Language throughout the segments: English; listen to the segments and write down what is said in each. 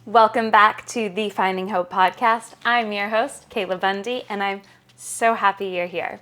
Welcome back to the Finding Hope podcast. I'm your host, Kayla Bundy, and I'm so happy you're here.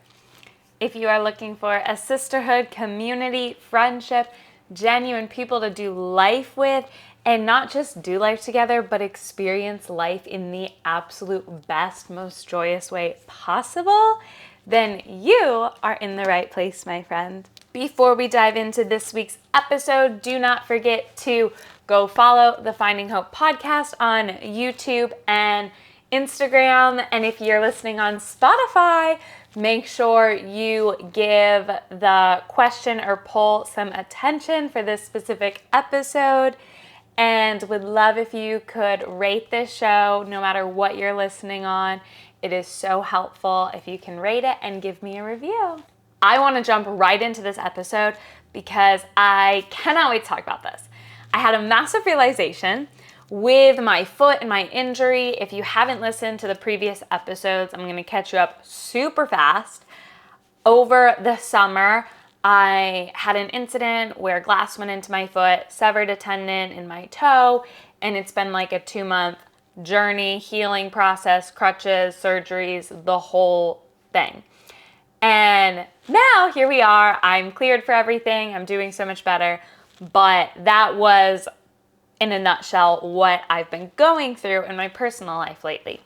If you are looking for a sisterhood, community, friendship, genuine people to do life with, and not just do life together, but experience life in the absolute best, most joyous way possible, then you are in the right place, my friend. Before we dive into this week's episode, do not forget to go follow the Finding Hope podcast on YouTube and Instagram. And if you're listening on Spotify, make sure you give the question or poll some attention for this specific episode. And would love if you could rate this show no matter what you're listening on. It is so helpful if you can rate it and give me a review. I want to jump right into this episode because I cannot wait to talk about this. I had a massive realization with my foot and my injury. If you haven't listened to the previous episodes, I'm going to catch you up super fast. Over the summer, I had an incident where glass went into my foot, severed a tendon in my toe, and it's been like a 2-month journey, healing process, crutches, surgeries, the whole thing. And now here we are. I'm cleared for everything. I'm doing so much better. But that was, in a nutshell, what I've been going through in my personal life lately.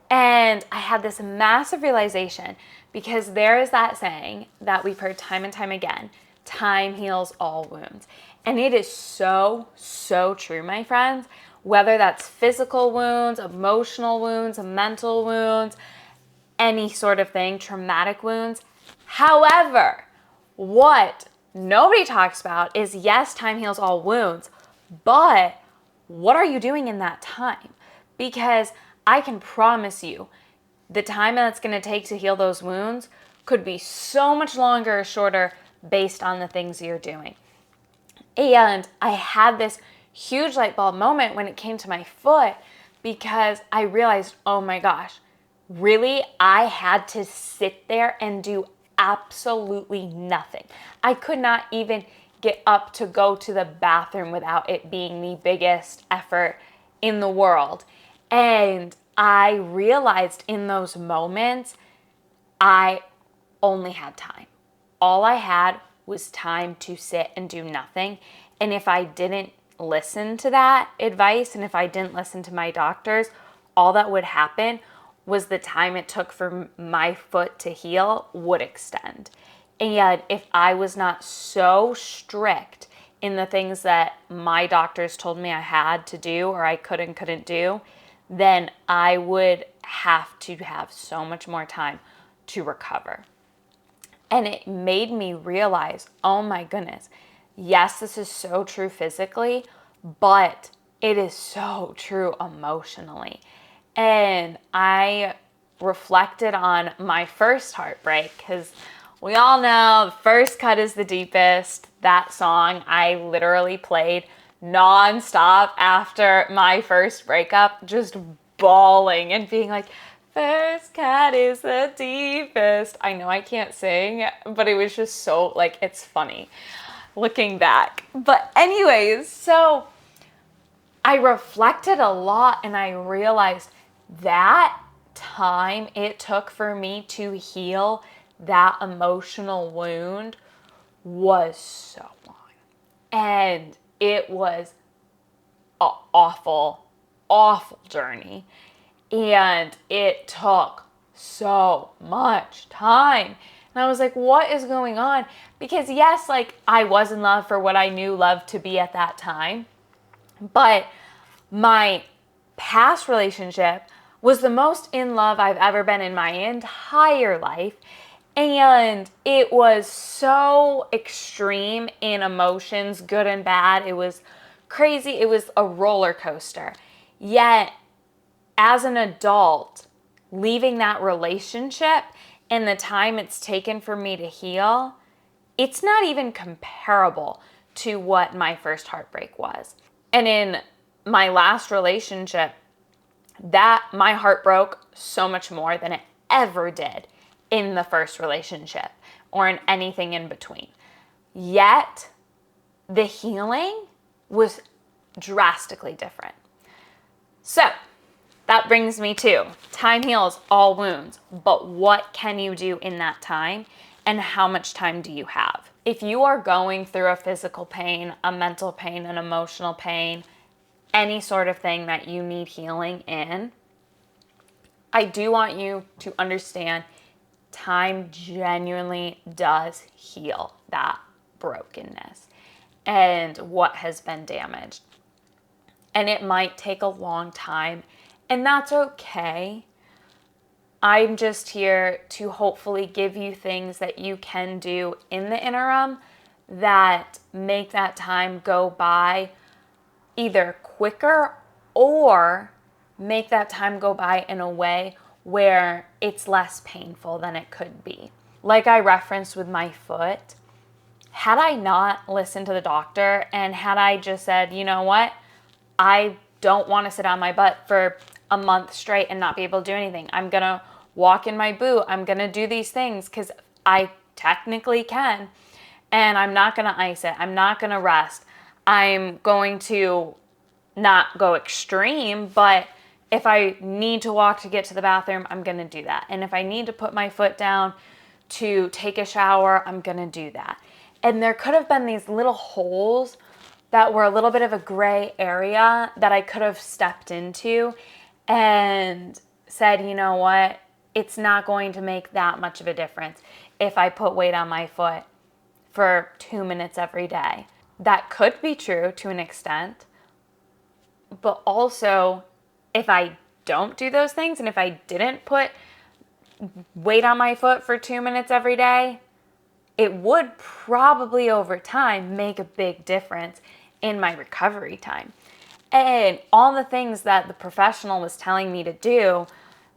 And I had this massive realization because there is that saying that we've heard time and time again, time heals all wounds. And it is so, so true, my friends. Whether that's physical wounds, emotional wounds, mental wounds, any sort of thing, traumatic wounds. However, what nobody talks about is, yes, time heals all wounds, but what are you doing in that time? Because I can promise you the time that's going to take to heal those wounds could be so much longer or shorter based on the things you're doing. And I had this huge light bulb moment when it came to my foot because I realized, oh my gosh, really, I had to sit there and do absolutely nothing. I could not even get up to go to the bathroom without it being the biggest effort in the world. And I realized in those moments, I only had time. All I had was time to sit and do nothing. And if I didn't listen to that advice, and if I didn't listen to my doctors, all that would happen was the time it took for my foot to heal would extend. And if I was not so strict in the things that my doctors told me I had to do or I could and couldn't do, then I would have to have so much more time to recover. And it made me realize, oh my goodness, yes, this is so true physically, but it is so true emotionally. And I reflected on my first heartbreak because we all know the first cut is the deepest. That song I literally played nonstop after my first breakup, just bawling and being like, first cut is the deepest. I know I can't sing, but it was just so, like, it's funny looking back. But anyways, so I reflected a lot and I realized that time it took for me to heal that emotional wound was so long. And it was an awful, awful journey. And it took so much time. And I was like, what is going on? Because yes, like I was in love for what I knew love to be at that time. But my past relationship was the most in love I've ever been in my entire life. And it was so extreme in emotions, good and bad. It was crazy. It was a roller coaster. Yet, as an adult, leaving that relationship and the time it's taken for me to heal, it's not even comparable to what my first heartbreak was. And in my last relationship, that my heart broke so much more than it ever did in the first relationship or in anything in between. Yet, the healing was drastically different. So that brings me to time heals all wounds, but what can you do in that time and how much time do you have? If you are going through a physical pain, a mental pain, an emotional pain, any sort of thing that you need healing in, I do want you to understand time genuinely does heal that brokenness and what has been damaged. And it might take a long time, and that's okay. I'm just here to hopefully give you things that you can do in the interim that make that time go by either quicker or make that time go by in a way where it's less painful than it could be. Like I referenced with my foot, had I not listened to the doctor and had I just said, you know what, I don't want to sit on my butt for a month straight and not be able to do anything. I'm going to walk in my boot. I'm going to do these things because I technically can. And I'm not going to ice it. I'm not going to rest. I'm going to not go extreme, but if I need to walk to get to the bathroom, I'm going to do that. And if I need to put my foot down to take a shower, I'm going to do that. And there could have been these little holes that were a little bit of a gray area that I could have stepped into and said, you know what, it's not going to make that much of a difference if I put weight on my foot for 2 minutes every day. That could be true to an extent, but also if I don't do those things and if I didn't put weight on my foot for 2 minutes every day, it would probably over time make a big difference in my recovery time. And all the things that the professional was telling me to do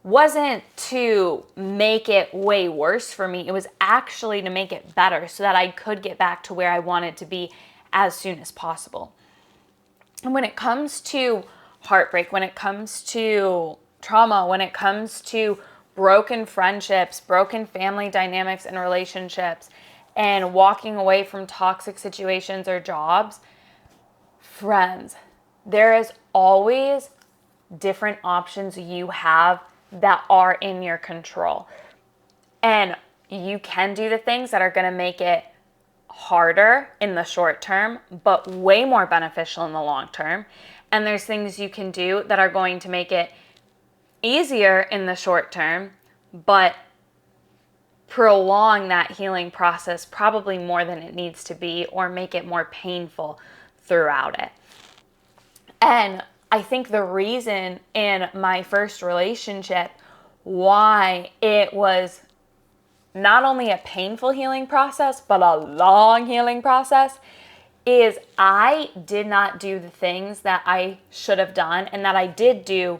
wasn't to make it way worse for me. It was actually to make it better so that I could get back to where I wanted to be as soon as possible. And when it comes to heartbreak, when it comes to trauma, when it comes to broken friendships, broken family dynamics and relationships, and walking away from toxic situations or jobs, friends, there is always different options you have that are in your control. And you can do the things that are going to make it harder in the short term, but way more beneficial in the long term. And there's things you can do that are going to make it easier in the short term, but prolong that healing process probably more than it needs to be, or make it more painful throughout it. And I think the reason in my first relationship why it was not only a painful healing process, but a long healing process, is I did not do the things that I should have done and that I did do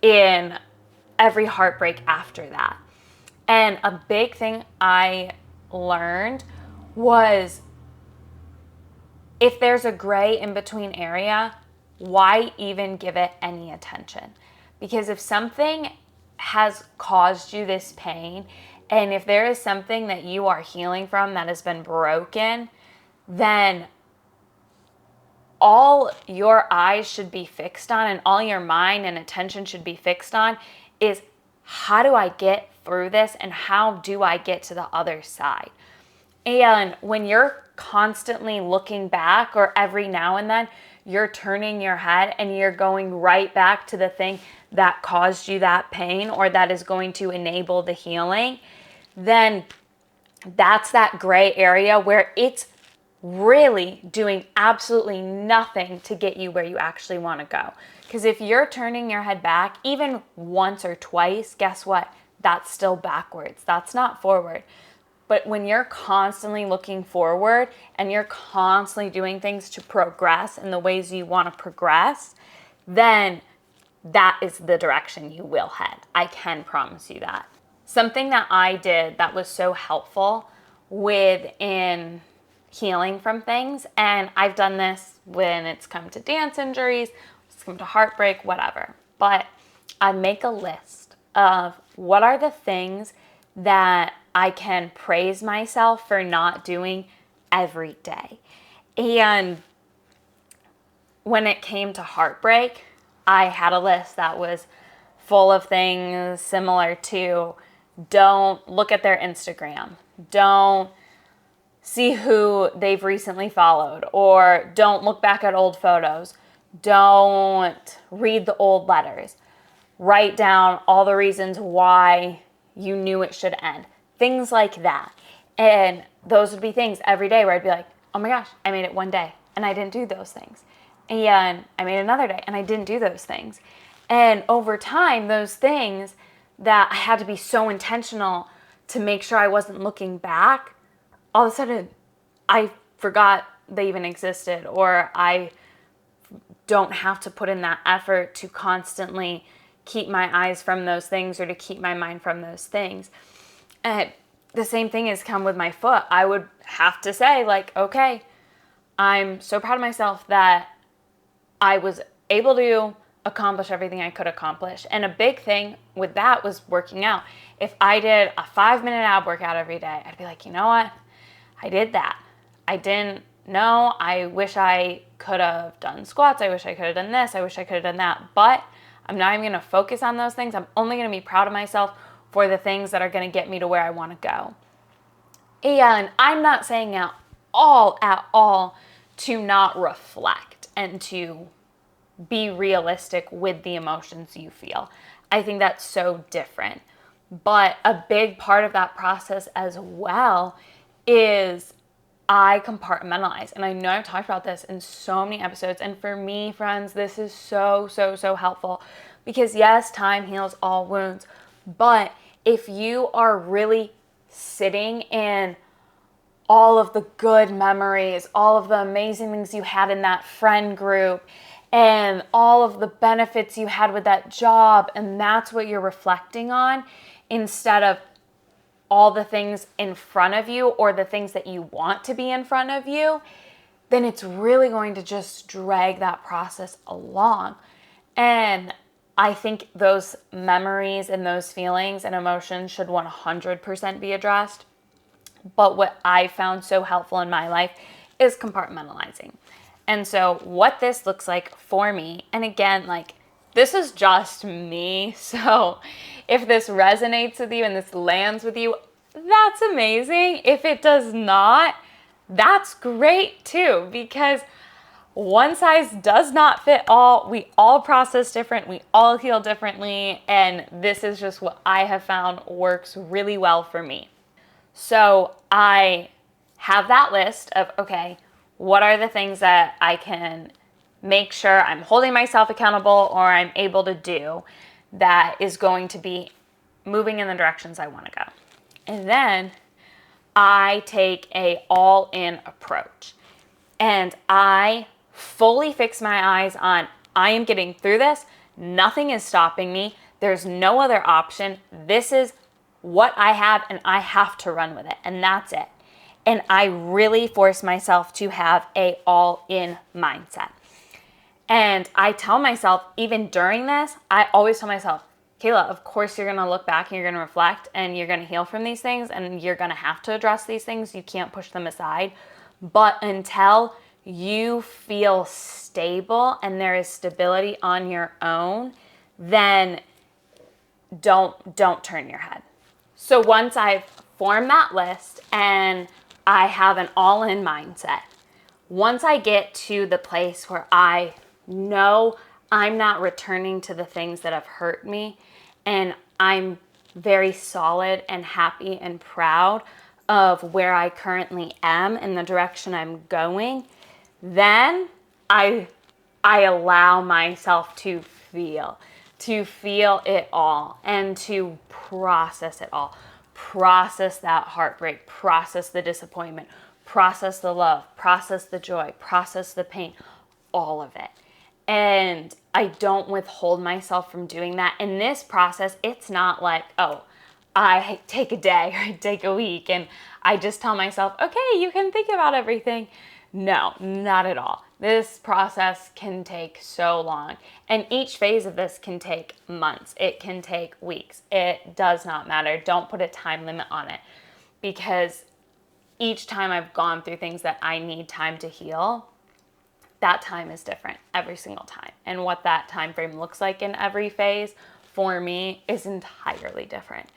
in every heartbreak after that. And a big thing I learned was if there's a gray in between area, why even give it any attention? Because if something has caused you this pain, and if there is something that you are healing from that has been broken, then all your eyes should be fixed on and all your mind and attention should be fixed on is, how do I get through this and how do I get to the other side? And when you're constantly looking back, or every now and then you're turning your head and you're going right back to the thing that caused you that pain or that is going to enable the healing, then that's that gray area where it's really doing absolutely nothing to get you where you actually want to go. Because if you're turning your head back even once or twice, guess what? That's still backwards. That's not forward. But when you're constantly looking forward and you're constantly doing things to progress in the ways you want to progress, then that is the direction you will head. I can promise you that. Something that I did that was so helpful within healing from things, and I've done this when it's come to dance injuries, it's come to heartbreak, whatever, but I make a list of what are the things that I can praise myself for not doing every day. And when it came to heartbreak, I had a list that was full of things similar to don't look at their Instagram, don't see who they've recently followed, or don't look back at old photos, don't read the old letters, write down all the reasons why you knew it should end, things like that. And those would be things every day where I'd be like, oh my gosh, I made it one day and I didn't do those things. And I made another day and I didn't do those things. And over time, those things that I had to be so intentional to make sure I wasn't looking back, all of a sudden I forgot they even existed, or I don't have to put in that effort to constantly keep my eyes from those things or to keep my mind from those things. And the same thing has come with my foot. I would have to say, like, okay, I'm so proud of myself that I was able to accomplish everything I could accomplish. And a big thing with that was working out. If I did a 5-minute ab workout every day, I'd be like, you know what? I did that. I didn't know. I wish I could have done squats. I wish I could have done this. I wish I could have done that. But I'm not even going to focus on those things. I'm only going to be proud of myself for the things that are going to get me to where I want to go. And I'm not saying at all to not reflect and to be realistic with the emotions you feel. I think that's so different. But a big part of that process as well is I compartmentalize. And I know I've talked about this in so many episodes. And for me, friends, this is so helpful. Because yes, time heals all wounds. But if you are really sitting in all of the good memories, all of the amazing things you had in that friend group, and all of the benefits you had with that job, and that's what you're reflecting on, instead of all the things in front of you or the things that you want to be in front of you, then it's really going to just drag that process along. And I think those memories and those feelings and emotions should 100% be addressed. But what I found so helpful in my life is compartmentalizing. And so what this looks like for me, and again, like, this is just me. So if this resonates with you and this lands with you, that's amazing. If it does not, that's great too, because one size does not fit all. We all process different. We all heal differently. And this is just what I have found works really well for me. So I have that list of, okay, what are the things that I can make sure I'm holding myself accountable or I'm able to do that is going to be moving in the directions I want to go. And then I take a all-in approach. And I fully fix my eyes on, I am getting through this. Nothing is stopping me. There's no other option. This is what I have and I have to run with it. And that's it. And I really force myself to have a all-in mindset. And I tell myself, even during this, I always tell myself, Kayla, of course you're going to look back and you're going to reflect and you're going to heal from these things and you're going to have to address these things. You can't push them aside. But until you feel stable and there is stability on your own, then don't turn your head. So once I've formed that list and I have an all-in mindset, once I get to the place where I know I'm not returning to the things that have hurt me and I'm very solid and happy and proud of where I currently am and the direction I'm going, then I allow myself to feel it all and to process it all. Process that heartbreak, process the disappointment, process the love, process the joy, process the pain, all of it. And I don't withhold myself from doing that. In this process, it's not like, oh, I take a day or I take a week and I just tell myself, okay, you can think about everything. No, not at all. This process can take so long. And each phase of this can take months. It can take weeks. It does not matter. Don't put a time limit on it, because each time I've gone through things that I need time to heal, that time is different every single time. And what that time frame looks like in every phase for me is entirely different.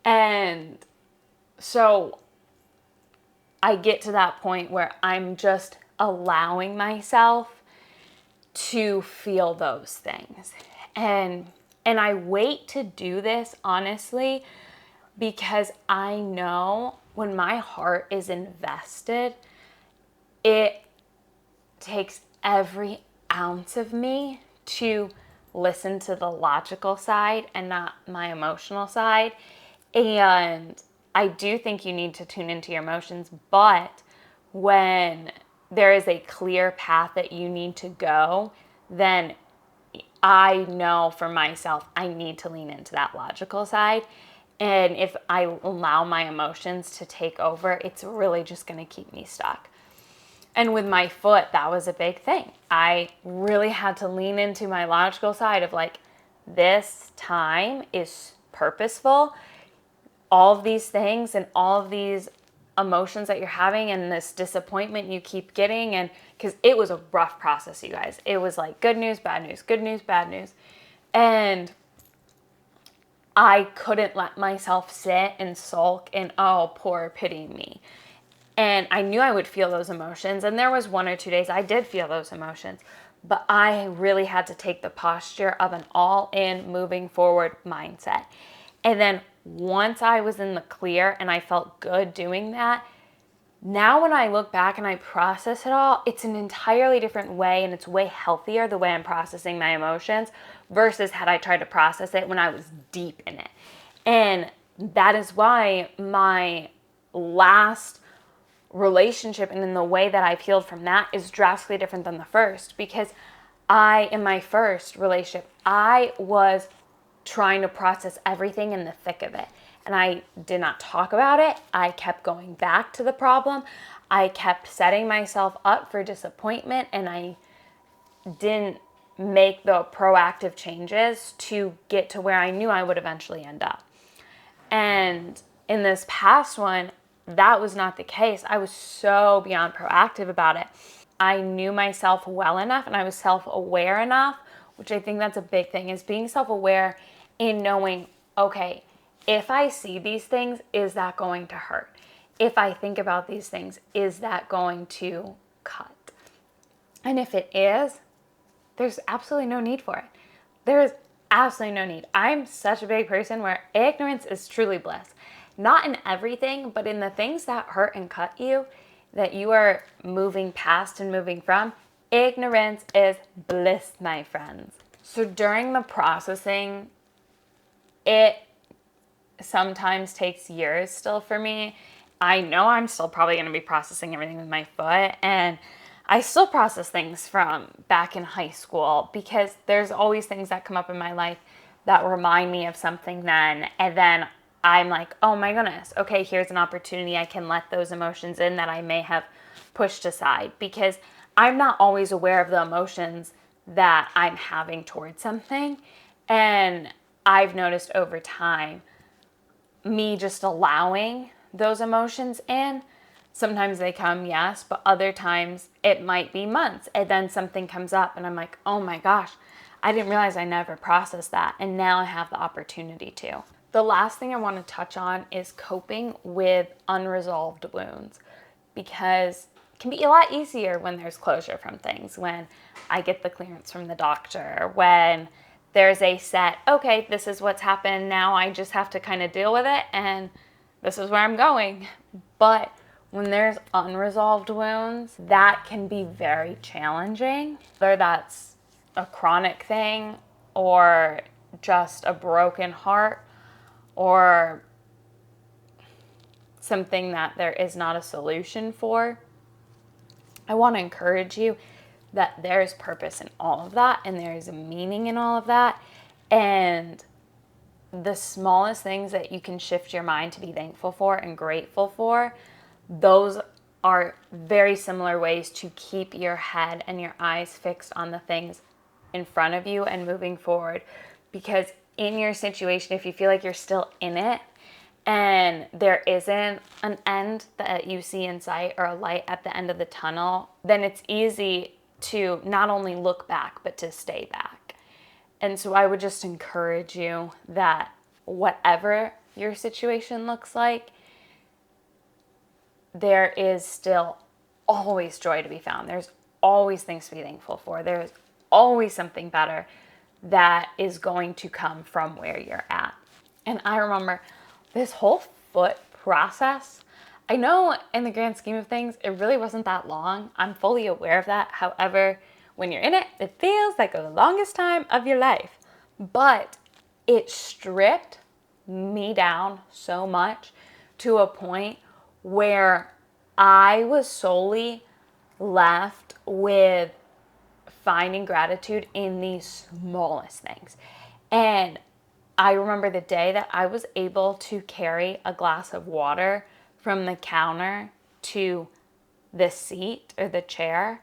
And so I get to that point where I'm just allowing myself to feel those things. And I wait to do this, honestly, because I know when my heart is invested, it takes every ounce of me to listen to the logical side and not my emotional side. And I do think you need to tune into your emotions, but when there is a clear path that you need to go, then I know for myself, I need to lean into that logical side. And if I allow my emotions to take over, it's really just going to keep me stuck. And with my foot, that was a big thing. I really had to lean into my logical side of like, this time is purposeful. All of these things and all of these emotions that you're having and this disappointment you keep getting, and because it was a rough process, you guys. It was like good news, bad news, good news, bad news. And I couldn't let myself sit and sulk and, oh, poor pity me. And I knew I would feel those emotions. And there was 1 or 2 days I did feel those emotions. But I really had to take the posture of an all-in, moving forward mindset. And then once I was in the clear and I felt good doing that, now when I look back and I process it all, it's an entirely different way, and it's way healthier the way I'm processing my emotions versus had I tried to process it when I was deep in it. And that is why my last relationship and in the way that I've healed from that is drastically different than the first, because in my first relationship, I was trying to process everything in the thick of it. And I did not talk about it. I kept going back to the problem. I kept setting myself up for disappointment, and I didn't make the proactive changes to get to where I knew I would eventually end up. And in this past one, that was not the case. I was so beyond proactive about it. I knew myself well enough and I was self-aware enough, which I think that's a big thing, is being self-aware in knowing, okay, if I see these things, is that going to hurt? If I think about these things, is that going to cut? And if it is, there's absolutely no need for it. There is absolutely no need. I'm such a big person where ignorance is truly bliss. Not in everything, but in the things that hurt and cut you, that you are moving past and moving from, ignorance is bliss, my friends. So during the processing, it sometimes takes years still for me. I know I'm still probably going to be processing everything with my foot, and I still process things from back in high school, because there's always things that come up in my life that remind me of something then, and then I'm like, oh my goodness, okay, here's an opportunity. I can let those emotions in that I may have pushed aside, because I'm not always aware of the emotions that I'm having towards something. And I've noticed over time, me just allowing those emotions in, sometimes they come, yes, but other times it might be months, and then something comes up and I'm like, oh my gosh, I didn't realize I never processed that, and now I have the opportunity to. The last thing I want to touch on is coping with unresolved wounds, because it can be a lot easier when there's closure from things, when I get the clearance from the doctor, when there's a set, okay, this is what's happened, now I just have to kind of deal with it, and this is where I'm going. But when there's unresolved wounds, that can be very challenging, whether that's a chronic thing or just a broken heart, or something that there is not a solution for. I want to encourage you that there's purpose in all of that, and there is a meaning in all of that. And the smallest things that you can shift your mind to be thankful for and grateful for, those are very similar ways to keep your head and your eyes fixed on the things in front of you and moving forward. Because in your situation, if you feel like you're still in it and there isn't an end that you see in sight or a light at the end of the tunnel, then it's easy to not only look back, but to stay back. And so I would just encourage you that whatever your situation looks like, there is still always joy to be found. There's always things to be thankful for. There's always something better that is going to come from where you're at. And I remember this whole foot process, I know in the grand scheme of things, it really wasn't that long. I'm fully aware of that. However, when you're in it, it feels like the longest time of your life. But it stripped me down so much to a point where I was solely left with finding gratitude in the smallest things. And I remember the day that I was able to carry a glass of water from the counter to the seat or the chair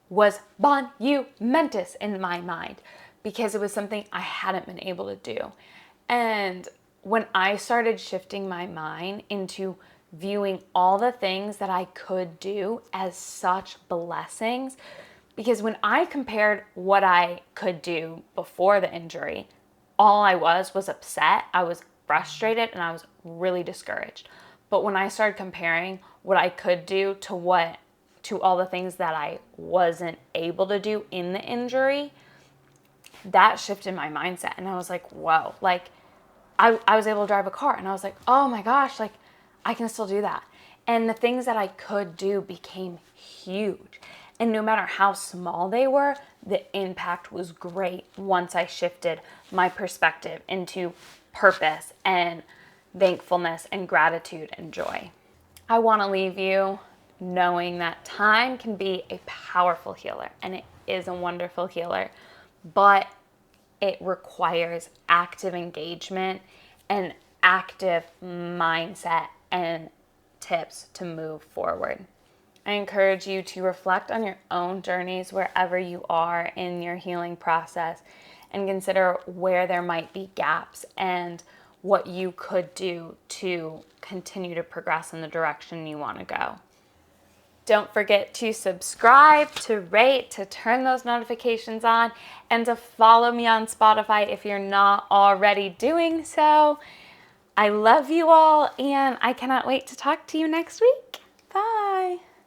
was monumentous in my mind, because it was something I hadn't been able to do. And when I started shifting my mind into viewing all the things that I could do as such blessings, because when I compared what I could do before the injury, all I was upset, I was frustrated, and I was really discouraged. But when I started comparing what I could do to all the things that I wasn't able to do in the injury, that shifted my mindset. And I was like, whoa, like I was able to drive a car, and I was like, oh my gosh, like I can still do that. And the things that I could do became huge. And no matter how small they were, the impact was great once I shifted my perspective into purpose and thankfulness and gratitude and joy. I want to leave you knowing that time can be a powerful healer, and it is a wonderful healer, but it requires active engagement and active mindset and tips to move forward. I encourage you to reflect on your own journeys wherever you are in your healing process, and consider where there might be gaps and what you could do to continue to progress in the direction you want to go. Don't forget to subscribe, to rate, to turn those notifications on, and to follow me on Spotify if you're not already doing so. I love you all, and I cannot wait to talk to you next week.